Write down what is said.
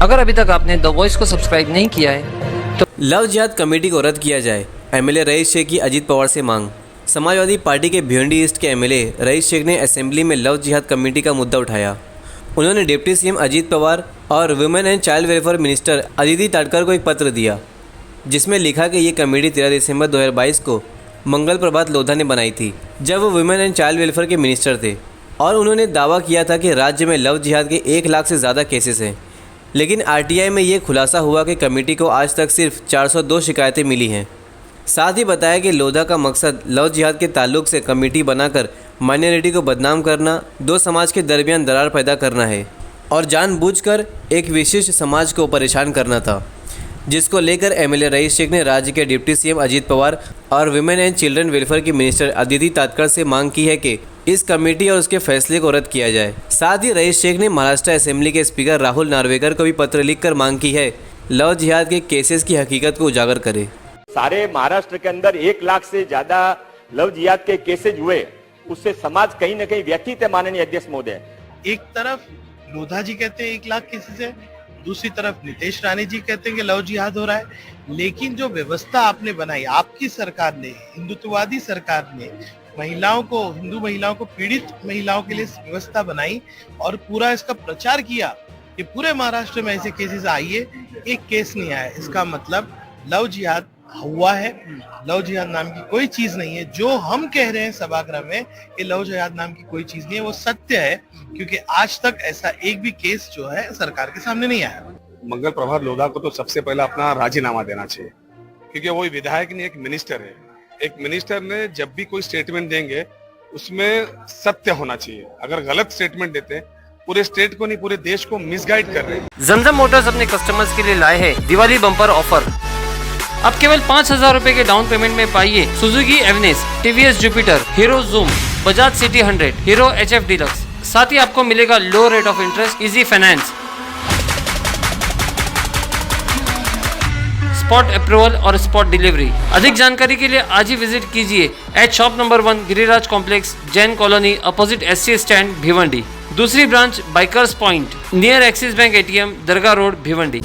अगर अभी तक आपने द वॉइस को सब्सक्राइब नहीं किया है तो लव जिहाद कमेटी को रद्द किया जाए, एमएलए रईस शेख की अजीत पवार से मांग। समाजवादी पार्टी के भिवंडी ईस्ट के एमएलए रईस शेख ने असेंबली में लव जिहाद कमेटी का मुद्दा उठाया। उन्होंने डिप्टी सीएम अजीत पवार और women and child welfare minister Aditi Tatkare को एक पत्र दिया, जिसमें लिखा कि ये कमेटी 13 दिसंबर 2022 को मंगल प्रभात लोधा ने बनाई थी, जब वो वुमेन एंड चाइल्ड वेलफेयर के मिनिस्टर थे, और उन्होंने दावा किया था कि राज्य में लव जिहाद के 1 लाख से ज़्यादा केसेस हैं। लेकिन आरटीआई में ये खुलासा हुआ कि कमेटी को आज तक सिर्फ 402 शिकायतें मिली हैं। साथ ही बताया कि लोधा का मकसद लव जिहाद के ताल्लुक से कमेटी बनाकर माइनॉरिटी को बदनाम करना, दो समाज के दरमियान दरार पैदा करना है और जानबूझकर एक विशिष्ट समाज को परेशान करना था, जिसको लेकर एमएलए रईस शेख ने राज्य के डिप्टी सीएम अजीत पवार और वुमेन एंड चिल्ड्रन वेलफेयर की मिनिस्टर अदिति ताटकर से मांग की है कि इस कमेटी और उसके फैसले को रद्द किया जाए। साथ ही रईस शेख ने महाराष्ट्र असेंबली के स्पीकर राहुल नार्वेकर को भी पत्र लिखकर मांग की है लव जिहाद के केसेस की हकीकत को उजागर करे। सारे महाराष्ट्र के अंदर 1 लाख से ज्यादा लव जिहाद के केसेज हुए, उससे समाज कहीं न कहीं व्यथित है। माननीय अध्यक्ष महोदय, एक तरफ लोधा जी कहते हैं 1 लाख केसेस है, दूसरी तरफ नितेश राणे जी कहते हैं कि लव जिहाद हो रहा है। लेकिन जो व्यवस्था आपने बनाई, आपकी सरकार ने, हिंदुत्ववादी सरकार ने महिलाओं को, हिंदू महिलाओं को, पीड़ित महिलाओं के लिए व्यवस्था बनाई और पूरा इसका प्रचार किया कि पूरे महाराष्ट्र में ऐसे केसेस आइए, एक केस नहीं आया। इसका मतलब लव जिहाद हुआ है। लव जिहाद नाम की कोई चीज नहीं है। जो हम कह रहे हैं सभागृह में कि लव जिहाद नाम की कोई चीज नहीं है, वो सत्य है, क्योंकि आज तक ऐसा एक भी केस जो है सरकार के सामने नहीं आया। मंगल प्रभात लोधा को तो सबसे पहले अपना राजीनामा देना चाहिए, क्योंकि वो विधायक नहीं, एक मिनिस्टर है। एक मिनिस्टर ने जब भी कोई स्टेटमेंट देंगे उसमें सत्य होना चाहिए। अगर गलत स्टेटमेंट देते पूरे स्टेट को नहीं, पूरे देश को मिसगाइड कर रहे हैं। जमजम मोटर्स अपने कस्टमर्स के लिए लाए हैं दिवाली बम्पर ऑफर। अब केवल 5,000 रुपए के डाउन पेमेंट में पाइए Suzuki Avenis, TVS Jupiter, Hero Zoom, Bajaj CT 100, Hero HF deluxe. साथ ही आपको मिलेगा low rate of interest, easy finance, spot approval और स्पॉट डिलीवरी। अधिक जानकारी के लिए आज ही विजिट कीजिए at shop number 1 Giriraj complex, Jain colony, opposite SC stand, Bhiwandi. दूसरी branch bikers point near Axis bank ATM, Dargah road, Bhiwandi.